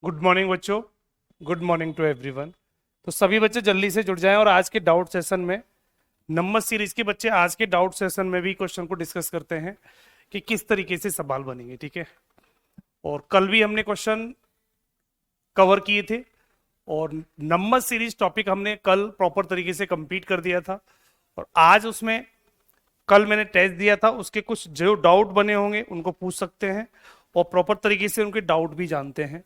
Good morning बच्चों। Good morning to everyone. तो सभी बच्चे जल्दी से जुड़ जाएं और आज के डाउट सेशन में नंबर सीरीज के बच्चे आज के डाउट सेशन में भी क्वेश्चन को डिस्कस करते हैं कि किस तरीके से सवाल बनेंगे। ठीक है। और कल भी हमने क्वेश्चन कवर किए थे और नंबर सीरीज टॉपिक हमने कल प्रॉपर तरीके से कंप्लीट कर दिया था। और आज उसमें कल मैंने टेस्ट दिया था, उसके कुछ जो डाउट बने होंगे उनको पूछ सकते हैं और प्रॉपर तरीके से उनके डाउट भी जानते हैं।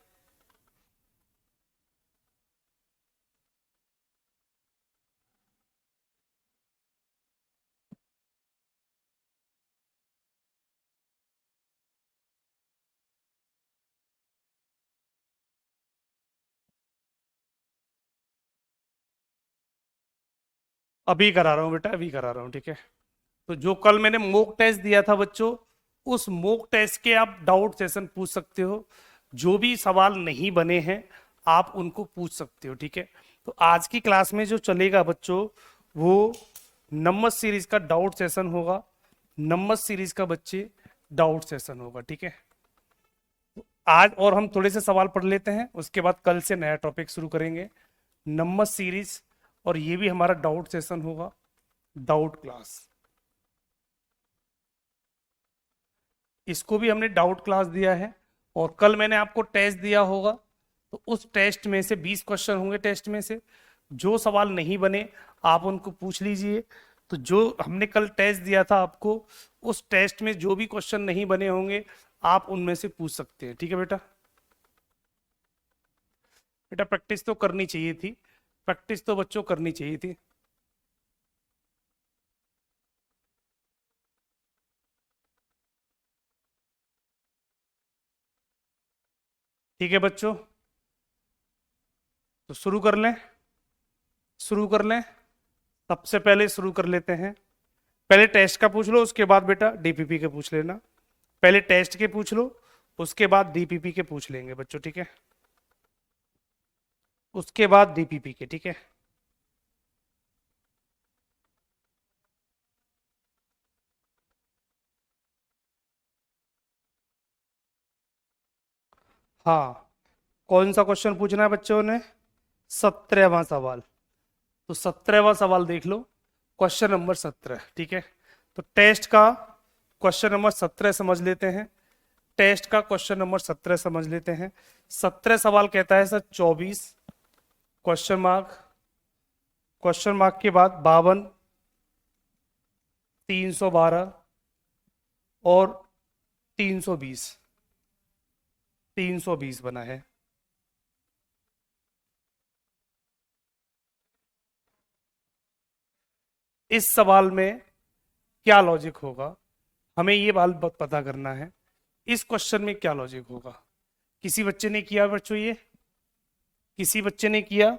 अभी करा रहा हूँ बेटा, अभी करा रहा हूँ। ठीक है। तो जो कल मैंने मॉक टेस्ट दिया था बच्चों, उस मॉक टेस्ट के आप डाउट सेशन पूछ सकते हो। जो भी सवाल नहीं बने हैं आप उनको पूछ सकते हो। ठीक है। तो आज की क्लास में जो चलेगा बच्चों, वो नंबर सीरीज का डाउट सेशन होगा। नंबर सीरीज का बच्चे डाउट सेशन होगा। ठीक है। आज और हम थोड़े से सवाल पढ़ लेते हैं, उसके बाद कल से नया टॉपिक शुरू करेंगे नंबर सीरीज। और ये भी हमारा डाउट सेशन होगा, डाउट क्लास। इसको भी हमने डाउट क्लास दिया है। और कल मैंने आपको टेस्ट दिया होगा, तो उस टेस्ट में से 20 क्वेश्चन होंगे। टेस्ट में से जो सवाल नहीं बने आप उनको पूछ लीजिए। तो जो हमने कल टेस्ट दिया था आपको, उस टेस्ट में जो भी क्वेश्चन नहीं बने होंगे आप उनमें से पूछ सकते हैं। ठीक है बेटा। बेटा प्रैक्टिस तो करनी चाहिए थी, प्रैक्टिस तो बच्चों करनी चाहिए थी। ठीक है बच्चों, तो शुरू कर लें। शुरू कर लें। सबसे पहले शुरू कर लेते हैं। पहले टेस्ट का पूछ लो, उसके बाद बेटा डीपीपी के पूछ लेना। पहले टेस्ट के पूछ लो, उसके बाद डीपीपी के पूछ लेंगे बच्चों। ठीक है। उसके बाद डीपीपी के। ठीक है। हाँ, कौन सा क्वेश्चन पूछना है बच्चों ने? 17वां सवाल। तो 17वां सवाल देख लो, क्वेश्चन नंबर 17। ठीक है। तो टेस्ट का क्वेश्चन नंबर 17 समझ लेते हैं। टेस्ट का क्वेश्चन नंबर 17 समझ लेते हैं। 17 सवाल कहता है sir 24 question mark, question mark के बाद 52, 312 और 320। 320 बना है। इस सवाल में क्या लॉजिक होगा, हमें ये बात पता करना है। इस क्वेश्चन में क्या लॉजिक होगा? किसी बच्चे ने किया बच्चों ये? किसी बच्चे ने किया?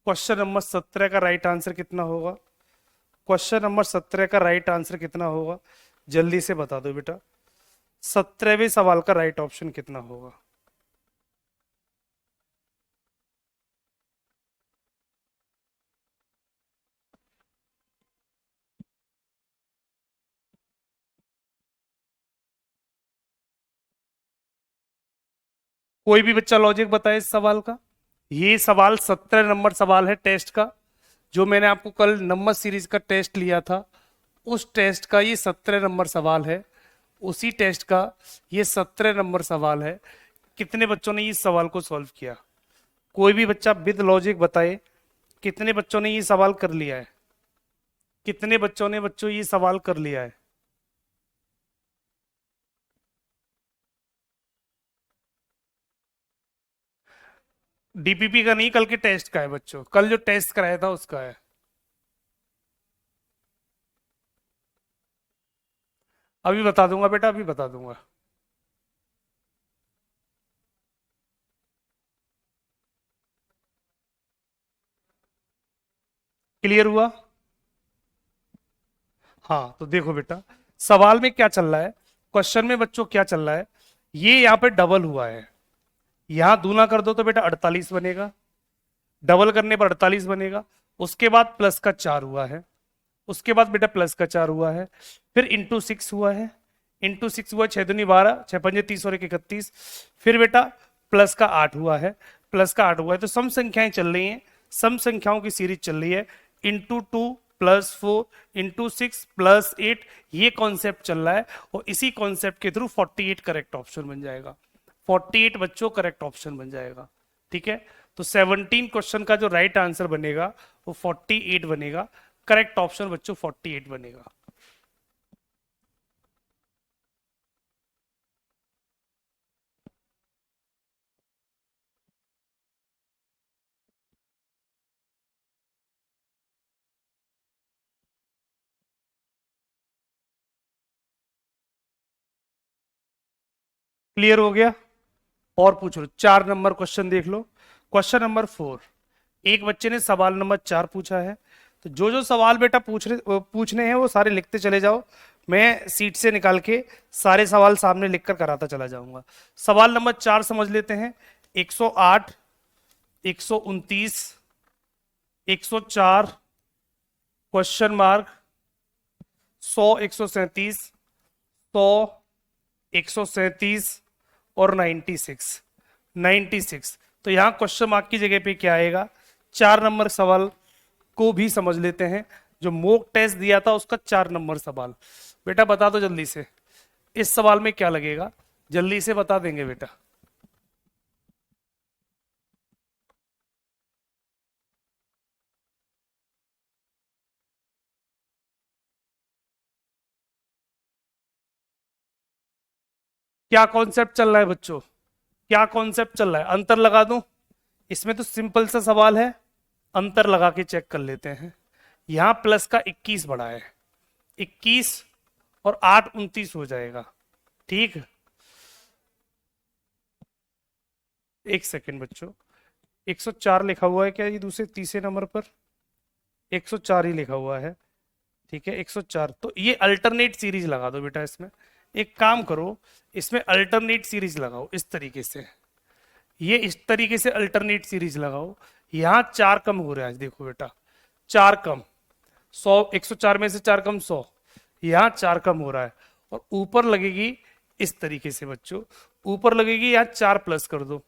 क्वेश्चन नंबर 17 का राइट आंसर कितना होगा? क्वेश्चन नंबर 17 का राइट आंसर कितना होगा? जल्दी से बता दो बेटा। 17वें सवाल का राइट ऑप्शन कितना होगा? कोई भी बच्चा लॉजिक बताए इस सवाल का। ये सवाल 17 नंबर सवाल है टेस्ट का। जो मैंने आपको कल नंबर सीरीज का टेस्ट लिया था, उस टेस्ट का ये 17 नंबर सवाल है। उसी टेस्ट का ये 17 नंबर सवाल है। कितने बच्चों ने इस सवाल को सॉल्व किया? कोई भी बच्चा विद लॉजिक बताए, कितने बच्चों ने ये सवाल कर लिया है? कितने बच्चों ने बच्चों ये सवाल कर लिया है? डीपीपी का नहीं, कल के टेस्ट का है बच्चों। कल जो टेस्ट कराया था उसका है। अभी बता दूंगा बेटा, अभी बता दूंगा। क्लियर हुआ? हाँ, तो देखो बेटा, सवाल में क्या चल रहा है, क्वेश्चन में बच्चों क्या चल रहा है। ये यहाँ पे डबल हुआ है, यहां दूना कर दो तो बेटा 48 बनेगा। डबल करने पर 48 बनेगा। उसके बाद प्लस का 4 हुआ है। उसके बाद बेटा प्लस का 4 हुआ है। फिर इंटू 6 हुआ है। इंटू 6 हुआ, 6 दूनी 12, 6 पंजे 30 और 1 31। फिर बेटा प्लस का 8 हुआ है, प्लस का 8 हुआ है, तो सम संख्याएं चल रही हैं, सम संख्याओं की सीरीज चल रही है, इंटू 2 प्लस 4 इंटू 6 प्लस 8, ये कॉन्सेप्ट चल रहा है, और इसी कॉन्सेप्ट के थ्रू 48 करेक्ट ऑप्शन बन जाएगा, 48 बच्चों करेक्ट ऑप्शन बन जाएगा। ठीक है, तो 17 क्वेश्चन का जो राइट आंसर बनेगा वो 48 बनेगा, करेक्ट ऑप्शन बच्चों 48 बनेगा। क्लियर हो गया? और पूछ लो, 4 नंबर क्वेश्चन देख लो। क्वेश्चन नंबर 4, एक बच्चे ने सवाल नंबर 4 पूछा है, तो जो जो सवाल बेटा पूछने हैं वो सारे लिखते चले जाओ, मैं सीट से निकाल के सारे सवाल सामने लिखकर कराता चला जाऊंगा। सवाल नंबर 4 समझ लेते हैं। 108, 129, 104, क्वेश्चन मार्क, 100, 137, 100, 137 और 96, 96। तो यहां क्वेश्चन मार्क की जगह पे क्या आएगा? 4 नंबर सवाल को भी समझ लेते हैं, जो मॉक टेस्ट दिया था उसका 4 नंबर सवाल। बेटा बता दो जल्दी से, इस सवाल में क्या लगेगा? जल्दी से बता देंगे बेटा। क्या कॉन्सेप्ट चल रहा है बच्चों? क्या कॉन्सेप्ट चल रहा है? अंतर लगा दूं? इसमें तो सिंपल सा सवाल है, अंतर लगा के चेक कर लेते हैं। यहां प्लस का 21 बढ़ा है, 21 और 8 29 हो जाएगा। ठीक, एक सेकेंड बच्चों, 104 लिखा हुआ है क्या ये दूसरे तीसरे नंबर पर? 104 ही लिखा हुआ है। ठीक है, 104, तो ये अल्टरनेट सीरीज लगा दो बेटा इसमें। एक काम करो, इसमें अल्टरनेट सीरीज लगाओ इस तरीके से, ये इस तरीके से अल्टरनेट सीरीज लगाओ। यहां 4 कम हो रहा है, देखो बेटा, 4 कम, 100, 104 में से 4 कम 100, यहां 4 कम हो रहा है, और ऊपर लगेगी इस तरीके से बच्चों, ऊपर लगेगी, यहां 4 प्लस कर दो।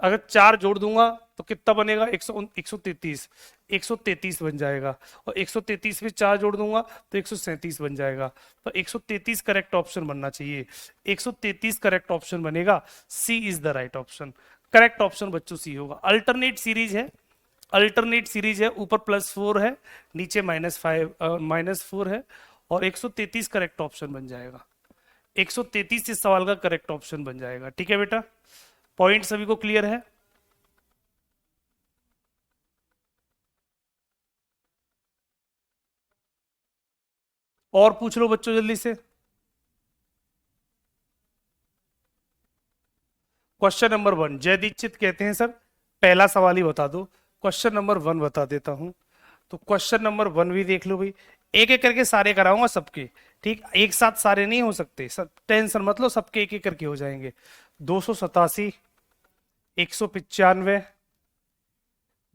अगर 4 जोड़ दूंगा तो कितना बनेगा? 133, 133 बन जाएगा, और 133 में 4 जोड़ दूंगा तो 137 बन जाएगा। तो 133 करेक्ट ऑप्शन बनना चाहिए, 133 करेक्ट ऑप्शन बनेगा, C is the right option. Correct option बच्चों सी होगा। अल्टरनेट सीरीज है, अल्टरनेट सीरीज है, ऊपर +4 है, नीचे -4 है, और 133 करेक्ट ऑप्शन बन जाएगा, 133 इस सवाल का करेक्ट ऑप्शन बन जाएगा। ठीक है बेटा, पॉइंट सभी को क्लियर है? और पूछ लो बच्चों जल्दी से। क्वेश्चन नंबर 1, जय दीक्षित कहते हैं सर पहला सवाल ही बता दो। क्वेश्चन नंबर 1 बता देता हूं, तो क्वेश्चन नंबर 1 भी देख लो भाई, एक एक करके सारे कराऊंगा सबके। ठीक, एक साथ सारे नहीं हो सकते, सब टेंशन मत लो, सबके एक एक करके हो जाएंगे। 287, 195,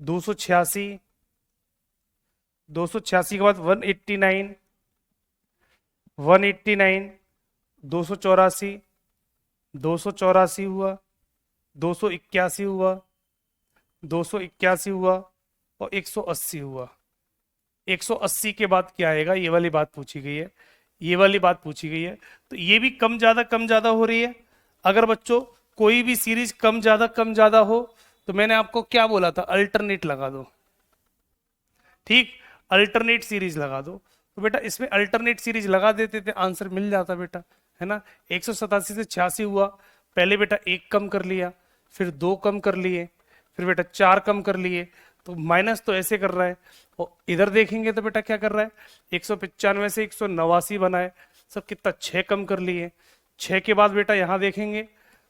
286, 286 के बाद 189, 189, 284, 284 हुआ, 281 हुआ, 281 हुआ, और 180 हुआ। 180 के बाद क्या आएगा? ये वाली बात पूछी गई है, ये वाली बात पूछी गई है, तो ये भी कम ज्यादा हो रही है। अगर बच्चों कोई भी सीरीज कम ज्यादा हो, तो मैंने आपको क्या बोला था? अल्टरनेट लगा दो। ठीक, अल्टरनेट सीरीज लगा दो, तो बेटा इसमें अल्टरनेट सीरीज लगा देते थे, आंसर मिल जाता बेटा, है ना। 187 से 86 हुआ, पहले बेटा 1 कम कर लिया, फिर 2 कम कर लिए, फिर बेटा 4 कम कर लिए, तो माइनस तो ऐसे कर रहा है, और इधर देखेंगे तो बेटा क्या कर रहा है? 195 से 189 बनाए, सब कितना 6 कम कर लिए। 6 के बाद बेटा यहाँ देखेंगे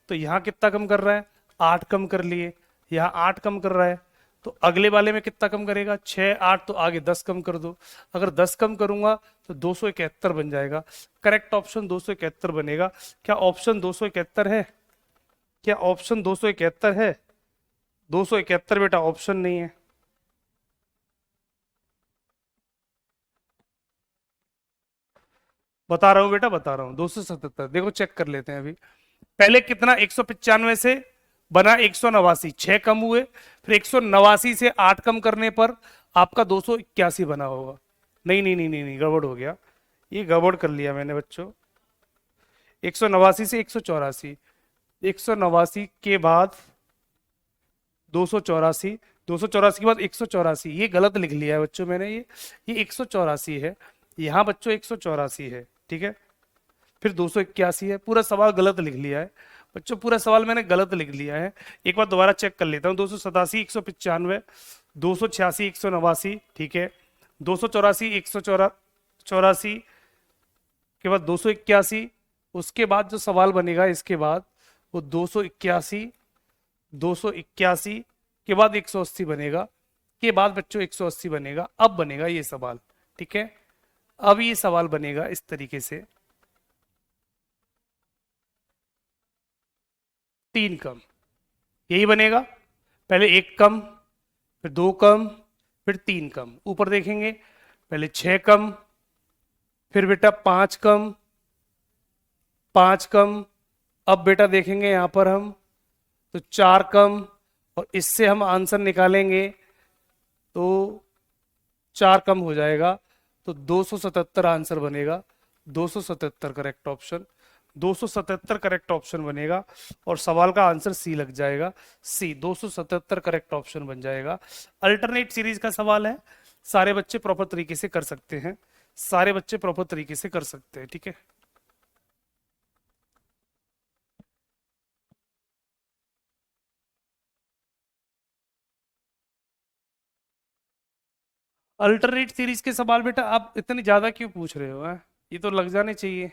तो यहाँ कितना कम कर रहा है? 8 कम कर लिए, यहाँ 8 कम कर रहा है, तो अगले वाले में कितना कम करेगा? 6 8, तो आगे 10 कम कर दो। अगर 10 कम करूंगा तो 271 बन जाएगा, करेक्ट ऑप्शन 271 बनेगा। क्या ऑप्शन 271 है? क्या ऑप्शन 271 है? 271 बेटा ऑप्शन नहीं है। बता रहा हूं बेटा, बता रहा हूं, 277, देखो चेक कर लेते हैं अभी। पहले कितना? 195 से बना 189, 6 कम हुए, फिर 189 से 8 कम करने पर आपका 281 बना होगा। नहीं नहीं नहीं नहीं नहीं, गड़बड़ हो गया, ये गड़बड़ कर लिया मैंने बच्चों। 189 से 184, 189 के बाद 284, 284 के बाद 184, ये गलत लिख लिया है बच्चों मैंने, ये 184 है, यहाँ बच्चों 184 है, ठीक है। फिर 281 है, पूरा सवाल गलत लिख लिया है बच्चों, पूरा सवाल मैंने गलत लिख लिया है। एक बार दोबारा चेक कर लेता हूँ। 287, 195, 286, 189, ठीक है। 284, 184 के बाद 281, उसके बाद जो सवाल बनेगा इसके बाद वो 281, 281 के बाद 180 बनेगा, के बाद बच्चों 180 बनेगा, अब बनेगा ये सवाल, ठीक है। अब ये सवाल बनेगा इस तरीके से, 3 कम, यही बनेगा। पहले 1 कम, फिर 2 कम, फिर 3 कम, ऊपर देखेंगे पहले 6 कम, फिर बेटा 5 कम, 5 कम, अब बेटा देखेंगे यहां पर हम तो 4 कम, और इससे हम आंसर निकालेंगे तो 4 कम हो जाएगा, तो 277 आंसर बनेगा। 277 करेक्ट ऑप्शन, 277 करेक्ट ऑप्शन बनेगा, और सवाल का आंसर सी लग जाएगा, सी 277 करेक्ट ऑप्शन बन जाएगा। अल्टरनेट सीरीज का सवाल है, सारे बच्चे प्रॉपर तरीके से कर सकते हैं, सारे बच्चे प्रॉपर तरीके से कर सकते हैं, ठीक है। अल्टरनेट सीरीज के सवाल बेटा आप इतने ज्यादा क्यों पूछ रहे हो, हैं? ये तो लग जाने चाहिए।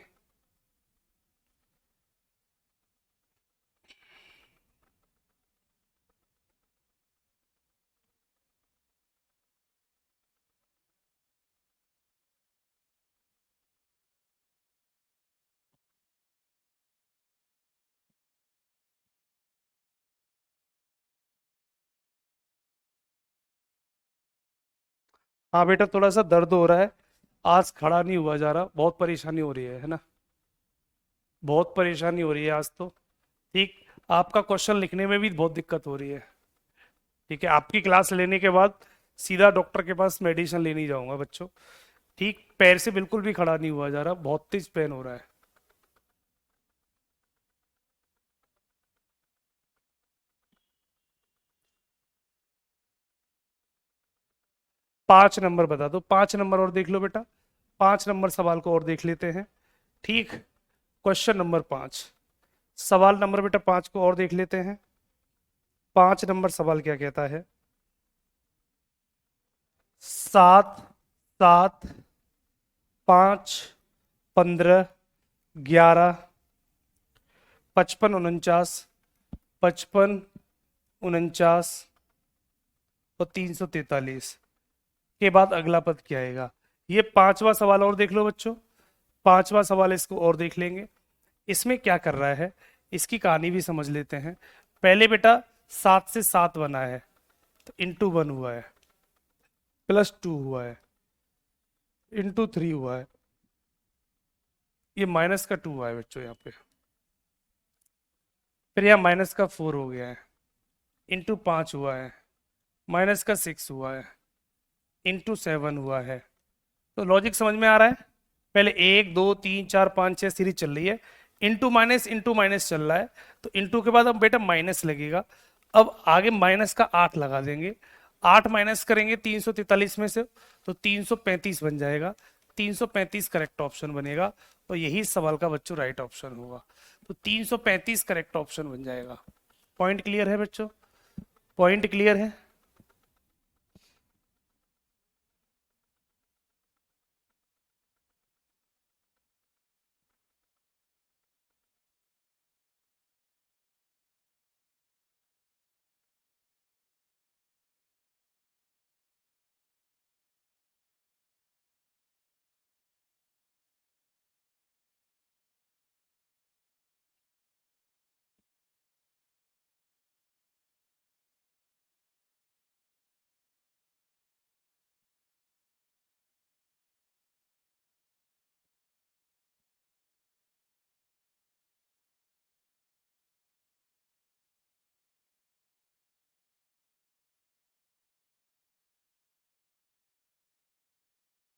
हाँ बेटा, थोड़ा सा दर्द हो रहा है, आज खड़ा नहीं हुआ जा रहा, बहुत परेशानी हो रही है ना, बहुत परेशानी हो रही है आज तो। ठीक, आपका क्वेश्चन लिखने में भी बहुत दिक्कत हो रही है, ठीक है। आपकी क्लास लेने के बाद सीधा डॉक्टर के पास मेडिसिन लेने जाऊंगा बच्चों। ठीक, पैर से बिल्कुल भी खड़ा नहीं हुआ जा रहा, बहुत तेज पेन हो रहा है। 5 नंबर बता दो, 5 नंबर और देख लो बेटा, 5 नंबर सवाल को और देख लेते हैं, ठीक। क्वेश्चन नंबर 5, सवाल नंबर बेटा 5 को और देख लेते हैं। 5 नंबर सवाल क्या कहता है, 7, 7, 5, 15, 11, 55, 49, 55, 49 और 343 के बाद अगला पद क्या आएगा। ये 5वां सवाल और देख लो बच्चों, 5वां सवाल इसको और देख लेंगे। इसमें क्या कर रहा है, इसकी कहानी भी समझ लेते हैं। पहले बेटा 7 से 7 बना है, तो इंटू 1 हुआ है, +2 हुआ है, इंटू 3 हुआ है, ये -2 हुआ है बच्चों यहाँ पे, फिर यहाँ -4 हो गया है, इंटू 5 हुआ है, -6 हुआ है, इंटू 7 हुआ है। तो लॉजिक समझ में आ रहा है। पहले 1 2 3 4 5 6 सीरीज चल रही है, इंटू माइनस चल रहा है, तो इंटू के बाद अब बेटा माइनस लगेगा। अब आगे माइनस का 8 लगा देंगे, 8 माइनस करेंगे 343 में से, तो 335 बन जाएगा, 335 करेक्ट ऑप्शन बनेगा, और यही सवाल का बच्चों राइट ऑप्शन होगा। तो 335 करेक्ट ऑप्शन बन जाएगा। पॉइंट क्लियर है बच्चों, पॉइंट क्लियर है।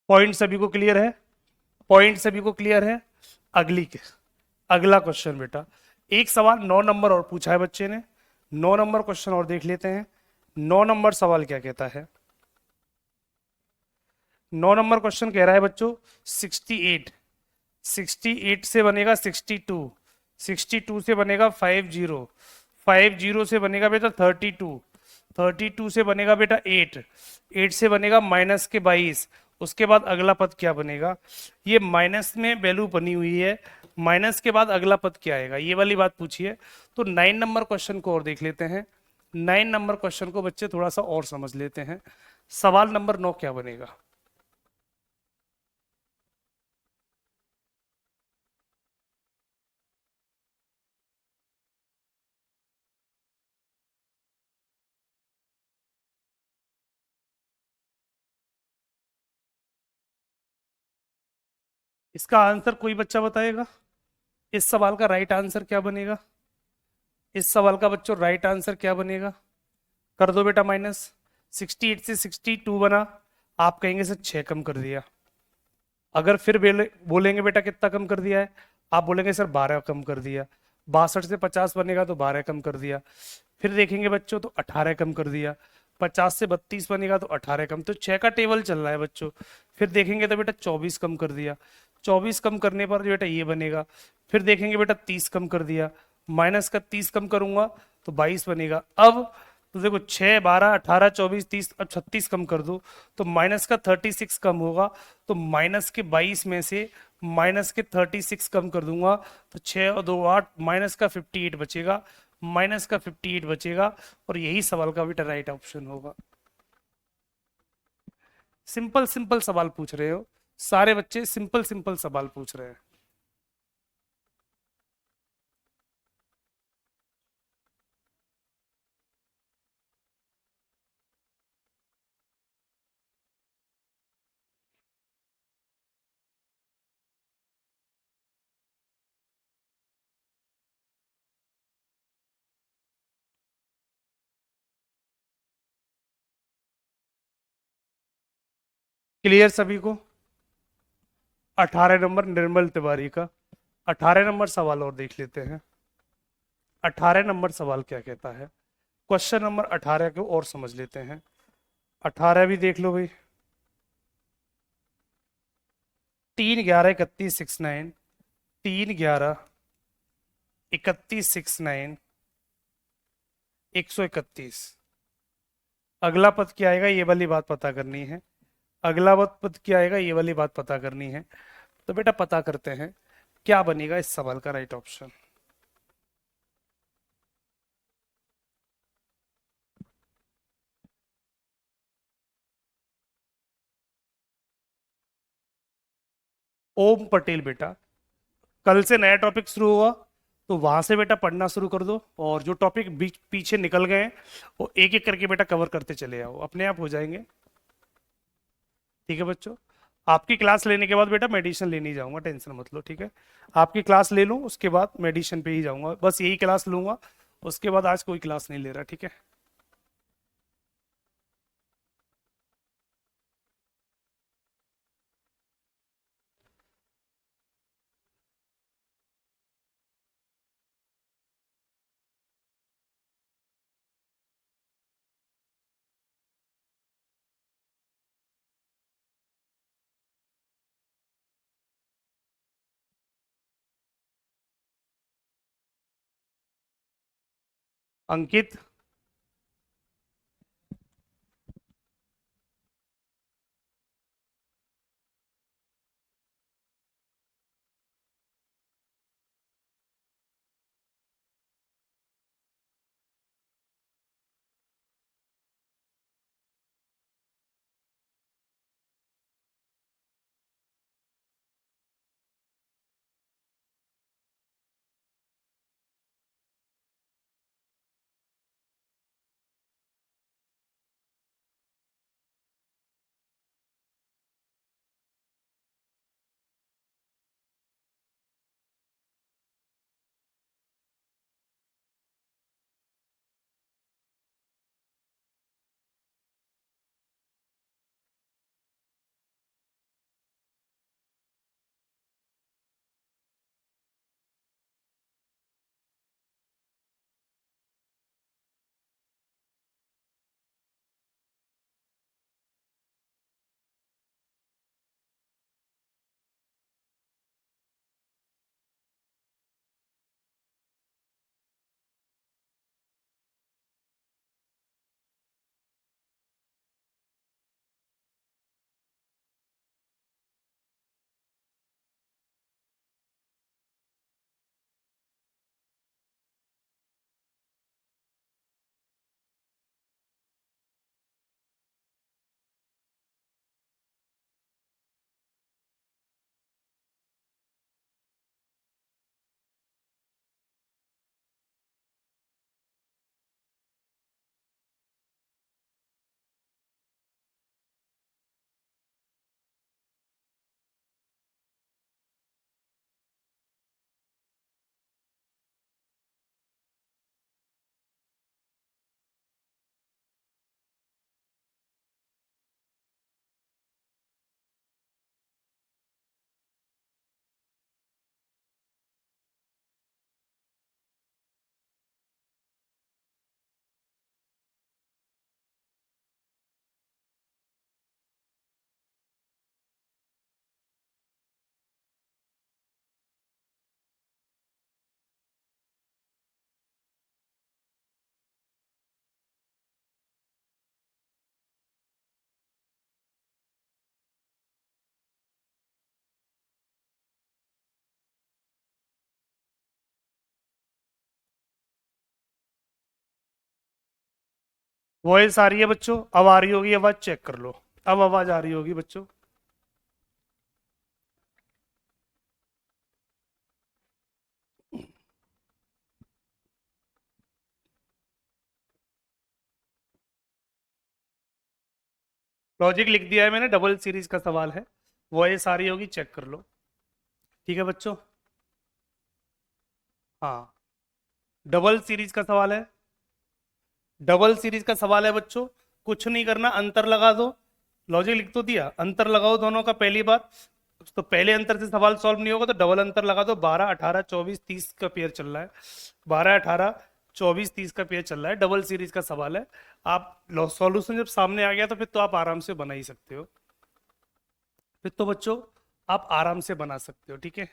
पॉइंट सभी को क्लियर है? पॉइंट सभी को क्लियर है? अगली के अगला क्वेश्चन बेटा, एक सवाल 9 नंबर और पूछा है बच्चे ने, 9 नंबर क्वेश्चन और देख लेते हैं। 9 नंबर सवाल क्या कहता है? 9 नंबर क्वेश्चन कह रहा है बच्चों 68, 68 से बनेगा 62, 62 से बनेगा 50, 50 से बनेगा बेटा 32, 32 से बनेगा बेटा 8, 8 से बनेगा माइनस के 22। उसके बाद अगला पद क्या बनेगा? ये माइनस में वैल्यू बनी हुई है, माइनस के बाद अगला पद क्या आएगा, ये वाली बात पूछिए। तो 9 नंबर क्वेश्चन को और देख लेते हैं। 9 नंबर क्वेश्चन को बच्चे थोड़ा सा और समझ लेते हैं। सवाल नंबर 9 क्या बनेगा? इसका आंसर कोई बच्चा बताएगा? इस सवाल का राइट आंसर क्या बनेगा? इस सवाल का बच्चों राइट आंसर क्या बनेगा? कर दो बेटा माइनस। 68 से 62 बना, आप कहेंगे सर 6 कम कर दिया। अगर फिर बोलेंगे बेटा कितना कम कर दिया है, आप बोलेंगे सर 12 कम कर दिया। 62 से 50 बनेगा तो 12 कम कर दिया। फिर देखेंगे बच्चों तो 18 कम कर दिया। 50 से 32 बनेगा तो 18 कम, तो 6 का टेबल चल रहा है बच्चों। फिर देखेंगे तो बेटा 24 कम कर दिया। 24 कम करने पर बेटा ये बनेगा। फिर देखेंगे बेटा 30 कम कर दिया, माइनस का 30 कम करूंगा तो 22 बनेगा। अब तो देखो 6, 12, 18, 24, 30, अब 36 कम कर दो तो माइनस का 36 कम होगा। तो माइनस के 22 में से माइनस के 36 कम कर दूंगा तो 6 और 2 8, माइनस का 58 बचेगा, माइनस का 58 बचेगा। और यही सवाल का बेटा राइट ऑप्शन होगा। सिंपल सिंपल सवाल पूछ रहे हो, सारे बच्चे सिंपल सिंपल सवाल पूछ रहे हैं। क्लियर सभी को? 18 नंबर निर्मल तिवारी का 18 नंबर सवाल और देख लेते हैं। 18 नंबर सवाल क्या कहता है? क्वेश्चन नंबर 18 को और समझ लेते हैं। 18 भी देख लो भाई। 3 11 31 69, 3 11 31 69, 131। अगला पद क्या आएगा ये वाली बात पता करनी है। अगला पद क्या आएगा ये वाली बात पता करनी है। तो बेटा पता करते हैं क्या बनेगा इस सवाल का राइट ऑप्शन। ओम पटेल बेटा, कल से नया टॉपिक शुरू हुआ तो वहां से बेटा पढ़ना शुरू कर दो, और जो टॉपिक बीच पीछे निकल गए हैं वो एक एक करके बेटा कवर करते चले आओ, अपने आप हो जाएंगे। ठीक है बच्चों, आपकी क्लास लेने के बाद बेटा मेडिसिन लेने ही जाऊंगा, टेंशन मत लो, ठीक है? आपकी क्लास ले लूँ उसके बाद मेडिसिन पे ही जाऊंगा, बस यही क्लास लूंगा, उसके बाद आज कोई क्लास नहीं ले रहा, ठीक है? अंकित, वॉइस आ रही है बच्चों? अब आ रही होगी आवाज, चेक कर लो। अब आवाज आ रही होगी बच्चों। लॉजिक लिख दिया है मैंने, डबल सीरीज का सवाल है। वॉइस आ रही होगी, चेक कर लो। ठीक है बच्चों? हाँ, डबल सीरीज का सवाल है। डबल सीरीज का सवाल है बच्चों। कुछ नहीं करना, अंतर लगा दो। लॉजिक लिख तो दिया, अंतर लगाओ दोनों का पहली बार। तो पहले अंतर से सवाल सॉल्व नहीं होगा, तो डबल अंतर लगा दो। 12 18 24 30 का पेयर चल रहा है। 12 18 24 30 का पेयर चल रहा है, डबल सीरीज का सवाल है। आप सॉल्यूशन जब सामने आ गया तो फिर तो आप आराम से बना ही सकते हो। फिर तो बच्चों आप आराम से बना सकते हो, ठीक है?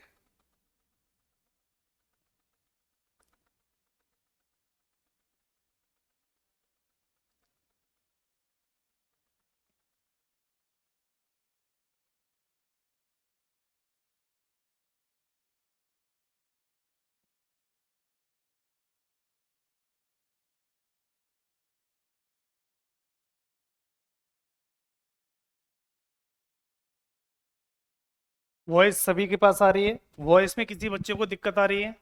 वॉइस सभी के पास आ रही है? वॉइस में किसी बच्चे को दिक्कत आ रही है?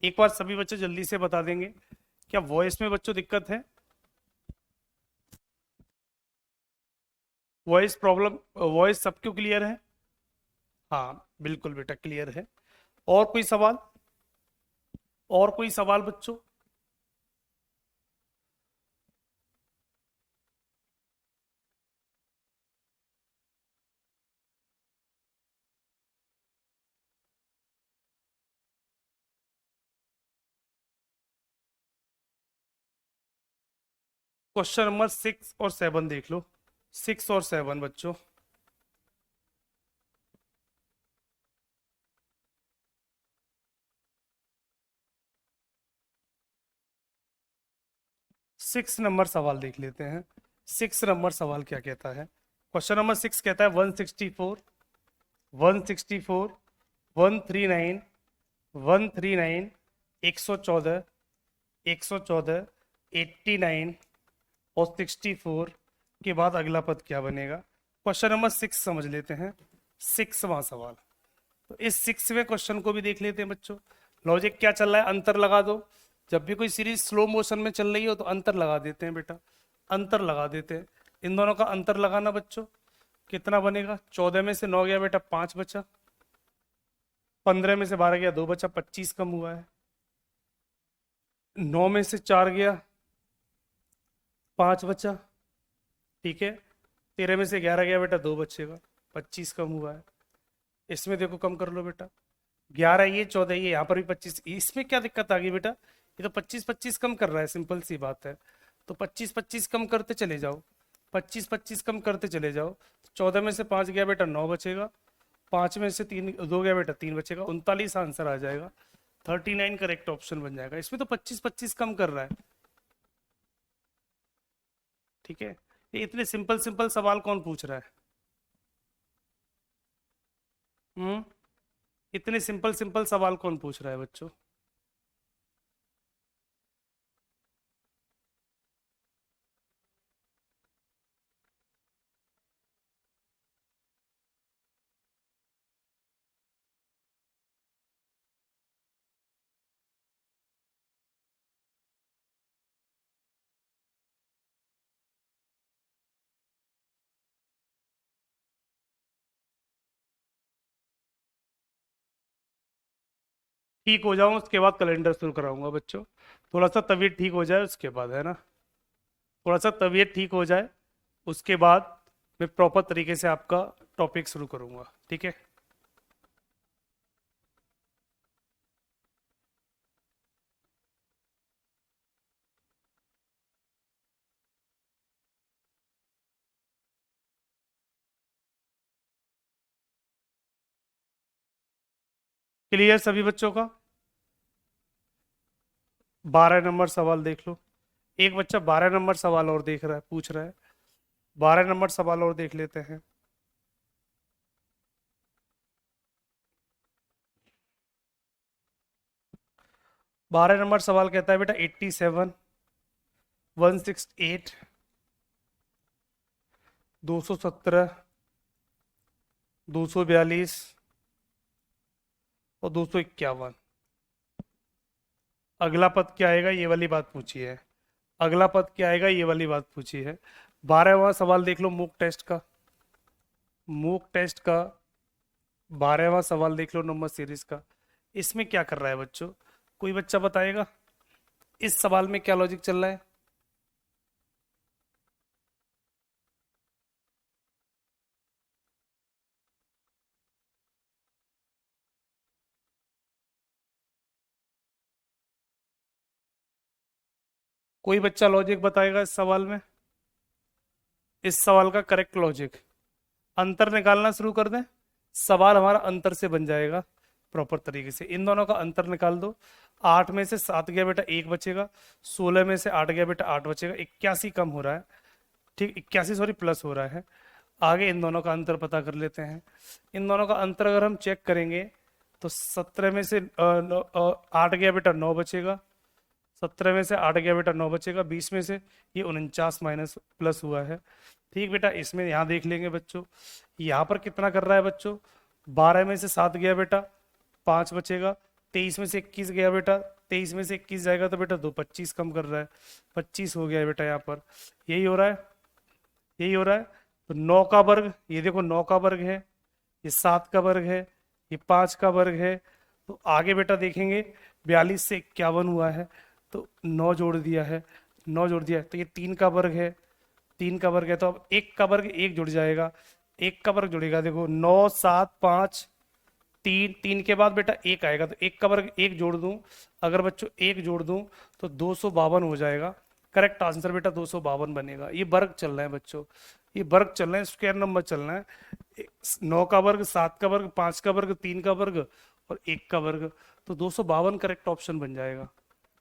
एक बार सभी बच्चे जल्दी से बता देंगे, क्या वॉइस में बच्चों दिक्कत है? वॉइस प्रॉब्लम, वॉइस सबको क्लियर है? हाँ बिल्कुल बेटा क्लियर है। और कोई सवाल? और कोई सवाल बच्चों? क्वेश्चन नंबर 6 और 7 देख लो। 6 और 7 बच्चों। 6 नंबर सवाल देख लेते हैं। 6 नंबर सवाल क्या कहता है? क्वेश्चन नंबर 6 कहता है 164, 164, 139, 139, 114, 114, 89 और 64 के बाद अगला पद क्या बनेगा? क्वेश्चन नंबर 6 समझ लेते हैं। 6वां सवाल। तो इस 6वें क्वेश्चन को भी देख लेते हैं बच्चों। लॉजिक क्या चल रहा है? अंतर लगा दो। जब भी कोई सीरीज स्लो मोशन में चल रही हो तो अंतर लगा देते हैं बेटा। अंतर लगा देते हैं। इन दोनों का अंतर लगाना बच्चों। कितना बनेगा? 14 में से 9 गया बेटा, 5 बचा। 15 में से 12 गया, 2 बचा, 25 कम हुआ है। 9 में से 4 गया, 5 बचा। ठीक है। 13 में से 11 गया बेटा, 2 बचेगा, 25 कम हुआ है। इसमें देखो कम कर लो बेटा। 11 ये, 14 ये, यहाँ पर भी 25। इसमें क्या दिक्कत आ गई बेटा? ये तो 25 25 कम कर रहा है, सिंपल सी बात है। तो 25 25 कम करते चले जाओ। 25 25 कम करते चले जाओ। 14 में से 5 गया बेटा, 9 बचेगा। 5 में से 3 2 गया बेटा, 3 बचेगा। 39 आंसर आ जाएगा। 39 करेक्ट ऑप्शन बन जाएगा। इसमें तो 25 25 कम कर रहा है। ठीक है। ये इतने सिंपल सिंपल सवाल कौन पूछ रहा है? हम्म। इतने सिंपल सिंपल सवाल कौन पूछ रहा है बच्चों? ठीक हो जाऊं उसके बाद कैलेंडर शुरू कराऊंगा बच्चों। थोड़ा सा तबीयत ठीक हो जाए उसके बाद, है ना? थोड़ा सा तबीयत ठीक हो जाए उसके बाद मैं प्रॉपर तरीके से आपका टॉपिक शुरू करूंगा, ठीक है? क्लियर सभी बच्चों का? 12 नंबर सवाल देख लो। एक बच्चा 12 नंबर सवाल और देख रहा है, पूछ रहा है। 12 नंबर सवाल और देख लेते हैं। 12 नंबर सवाल कहता है बेटा 87, 168, 217, 242 और 251। अगला पद क्या आएगा, ये वाली बात पूछी है। अगला पद क्या आएगा, ये वाली बात पूछी है। 12वां सवाल देख लो मूक टेस्ट का। मूक टेस्ट का 12वां सवाल देख लो नंबर सीरीज का। इसमें क्या कर रहा है बच्चों, कोई बच्चा बताएगा इस सवाल में क्या लॉजिक चल रहा है। कोई बच्चा लॉजिक बताएगा इस सवाल में, इस सवाल का करेक्ट लॉजिक। अंतर निकालना शुरू कर दें, सवाल हमारा अंतर से बन जाएगा प्रॉपर तरीके से। इन दोनों का अंतर निकाल दो। 8 में से 7 गया बेटा 1 बचेगा, 16 में से 8 गया बेटा 8 बचेगा, 81 कम हो रहा है, ठीक 81 सॉरी प्लस हो रहा है। आगे इन दोनों का अंतर पता कर लेते हैं। इन दोनों का अंतर अगर हम चेक करेंगे तो 17 में से 8 गया बेटा 9 बचेगा, 17 में से 8 गया बेटा 9 बचेगा, 20 में से ये 49 माइनस प्लस हुआ है। ठीक बेटा, इसमें यहाँ देख लेंगे बच्चों, यहाँ पर कितना कर रहा है बच्चों, 12 में से 7 गया बेटा 5 बचेगा, 23 में से 21 गया बेटा, 23 में से 21 जाएगा तो बेटा 2 25 कम कर रहा है, 25 हो गया है बेटा यहाँ पर। यही हो रहा है, यही हो रहा है। तो 9 का वर्ग, ये देखो 9 का वर्ग है, ये 7 का वर्ग है, ये 5 का वर्ग है। तो आगे बेटा देखेंगे 42 से 51 हुआ है, तो 9 जोड़ दिया है, 9 जोड़ दिया है, तो ये 3 का वर्ग है, 3 का वर्ग है, तो अब 1 का वर्ग 1 जुड़ जाएगा, 1 का वर्ग जुड़ेगा, देखो 9 7 5 3, 3 के बाद बेटा 1 आएगा, तो 1 का वर्ग 1 जोड़ दूं, अगर बच्चों 1 जोड़ दूं तो 252 हो जाएगा। करेक्ट आंसर बेटा 252 बनेगा। ये वर्ग चल रहा है बच्चों, ये वर्ग चल रहे हैं, स्क्वायर नंबर चल रहा है। 9 का वर्ग, 7 का वर्ग, 5 का वर्ग, 3 का वर्ग और 1 का वर्ग, तो 252 करेक्ट ऑप्शन बन जाएगा,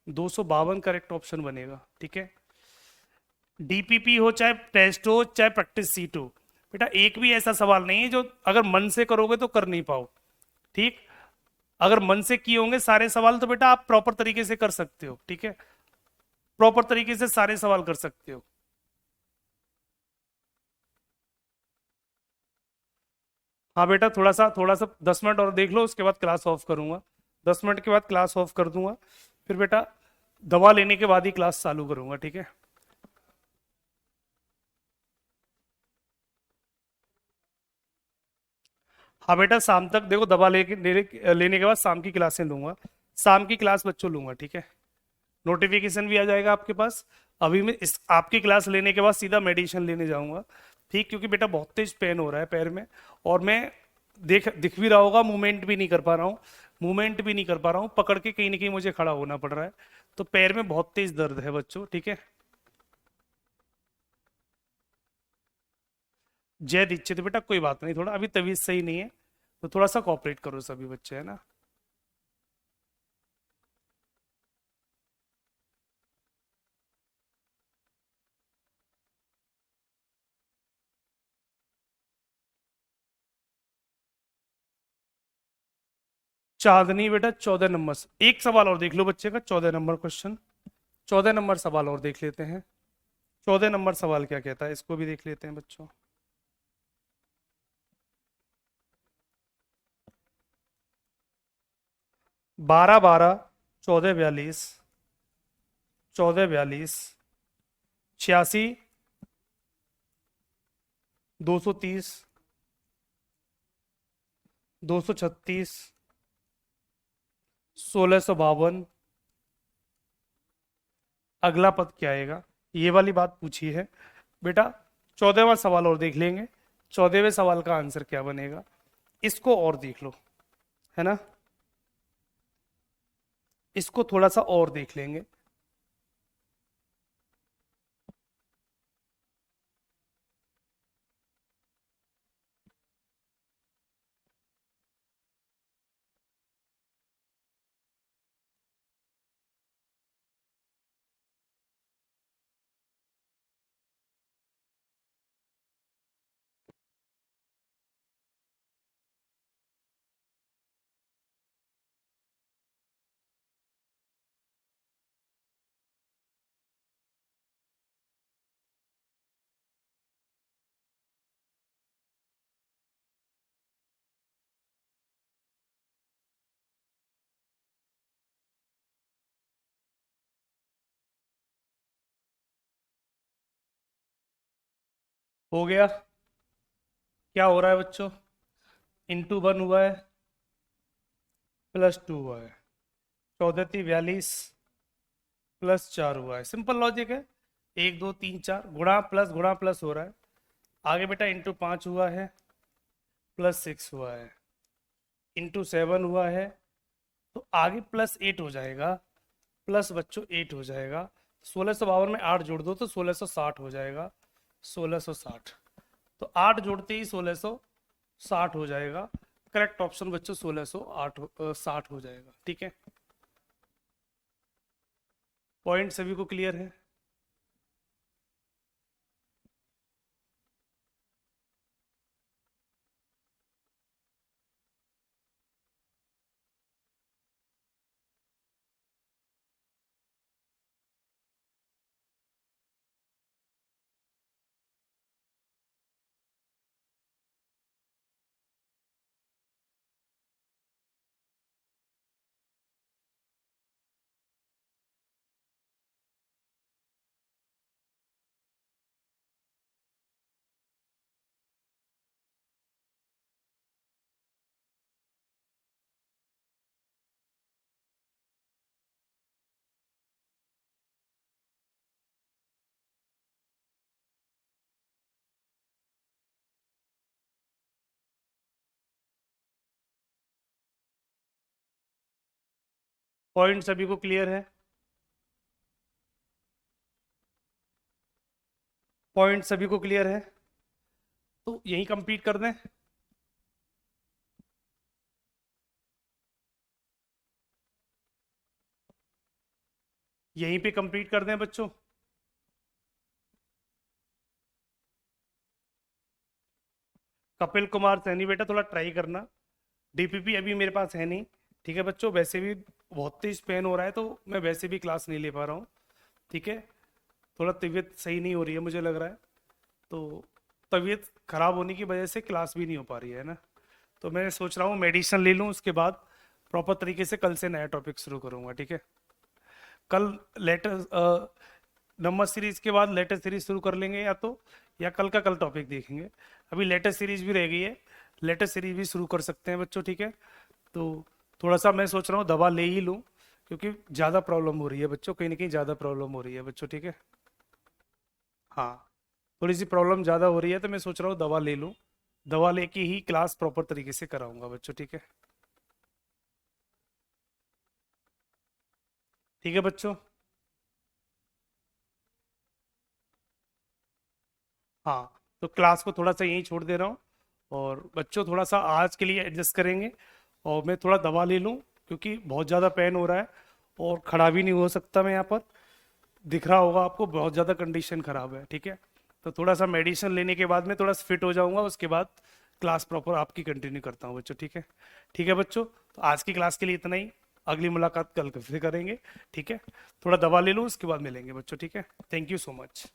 252 करेक्ट ऑप्शन बनेगा। ठीक है, डीपीपी हो चाहे टेस्ट हो चाहे प्रैक्टिस सीट हो, बेटा एक भी ऐसा सवाल नहीं है जो अगर मन से करोगे तो कर नहीं पाओ। ठीक, अगर मन से किए होंगे सारे सवाल तो बेटा आप प्रॉपर तरीके से कर सकते हो। ठीक है, प्रॉपर तरीके से सारे सवाल कर सकते हो। हाँ बेटा, थोड़ा सा 10 मिनट और देख लो, उसके बाद क्लास ऑफ करूंगा। 10 मिनट के बाद क्लास ऑफ कर दूंगा, फिर बेटा दवा लेने के बाद ही क्लास चालू करूंगा। ठीक है, हाँ बेटा शाम तक देखो, दवा लेने के बाद शाम की क्लासें लूंगा, शाम की क्लास बच्चों लूंगा। ठीक है, नोटिफिकेशन भी आ जाएगा आपके पास। अभी मैं इस आपकी क्लास लेने के बाद सीधा मेडिसिन लेने जाऊंगा। ठीक, क्योंकि बेटा बहुत तेज पेन हो रहा है पैर में, और मैं दिख भी रहा होगा, मूवमेंट भी नहीं कर पा रहा हूँ, मूवमेंट भी नहीं कर पा रहा हूँ, पकड़ के कहीं ना कहीं मुझे खड़ा होना पड़ रहा है, तो पैर में बहुत तेज दर्द है बच्चों। ठीक है, जय दीक्षित बेटा, कोई बात नहीं, थोड़ा अभी तबीयत सही नहीं है, तो थोड़ा सा कॉपरेट करो सभी बच्चे, है ना। चांदनी बेटा 14 नंबर एक सवाल और देख लो बच्चे का, 14 नंबर क्वेश्चन, 14 नंबर सवाल और देख लेते हैं। 14 नंबर सवाल क्या कहता है, इसको भी देख लेते हैं बच्चों। 12 12, 14 42, 14 42, 86, 230, 236, 1652। अगला पद क्या आएगा, ये वाली बात पूछी है बेटा। 14वां सवाल और देख लेंगे, 14वें सवाल का आंसर क्या बनेगा, इसको और देख लो, है ना, इसको थोड़ा सा और देख लेंगे। हो गया? क्या हो रहा है बच्चों? इंटू 1 हुआ है, +2 हुआ है, 14×42 +4 हुआ है। सिंपल लॉजिक है, 1 2 3 4 गुणा प्लस हो रहा है। आगे बेटा इंटू 5 हुआ है, +6 हुआ है, इंटू 7 हुआ है, तो आगे +8 हो जाएगा, प्लस बच्चों 8 हो जाएगा। 1652 में 8 जोड़ दो तो 1660 हो जाएगा, 1660। तो 8 जोड़ते ही 1660 हो जाएगा। करेक्ट ऑप्शन बच्चों 1660 हो जाएगा। ठीक है, पॉइंट सभी को क्लियर है? पॉइंट सभी को क्लियर है? पॉइंट सभी को क्लियर है? तो यही कंप्लीट कर दें। यहीं पे कंप्लीट कर दें बच्चों। कपिल कुमार सैनी बेटा थोड़ा ट्राई करना। डीपीपी अभी मेरे पास है नहीं। ठीक है बच्चों, वैसे भी बहुत तेज पेन हो रहा है तो मैं वैसे भी क्लास नहीं ले पा रहा हूँ। ठीक है, थोड़ा तबीयत सही नहीं हो रही है मुझे लग रहा है, तो तबीयत खराब होने की वजह से क्लास भी नहीं हो पा रही है ना। तो मैं सोच रहा हूँ मेडिसिन ले लूँ, उसके बाद प्रॉपर तरीके से कल से नया टॉपिक शुरू करूँगा। ठीक है, कल लेटर नंबर सीरीज के बाद लेटर सीरीज शुरू कर लेंगे, या कल का कल टॉपिक देखेंगे। अभी लेटर सीरीज भी रह गई है, लेटर सीरीज भी शुरू कर सकते हैं बच्चों। ठीक है, तो थोड़ा सा मैं सोच रहा हूँ दवा ले ही लूँ, क्योंकि ज़्यादा प्रॉब्लम हो रही है बच्चों, कहीं ना कहीं ज़्यादा प्रॉब्लम हो रही है बच्चों। ठीक है, हाँ, थोड़ी सी प्रॉब्लम ज़्यादा हो रही है तो मैं सोच रहा हूँ दवा ले लूँ। दवा लेके ही क्लास प्रॉपर तरीके से कराऊंगा बच्चों। ठीक है, ठीक है बच्चों। हाँ, तो क्लास को थोड़ा सा यहीं छोड़ दे रहा हूँ, और बच्चों थोड़ा सा आज के लिए एडजस्ट करेंगे, और मैं थोड़ा दवा ले लूँ क्योंकि बहुत ज़्यादा पेन हो रहा है, और खड़ा भी नहीं हो सकता मैं यहाँ पर। दिख रहा होगा आपको बहुत ज़्यादा कंडीशन ख़राब है। ठीक है, तो थोड़ा सा मेडिसिन लेने के बाद में थोड़ा सा फिट हो जाऊंगा, उसके बाद क्लास प्रॉपर आपकी कंटिन्यू करता हूँ बच्चों। ठीक है, ठीक है बच्चों, तो आज की क्लास के लिए इतना ही। अगली मुलाकात कल फिर करेंगे। ठीक है, थोड़ा दवा ले लूँ उसके बाद मिलेंगे बच्चों। ठीक है, थैंक यू सो मच।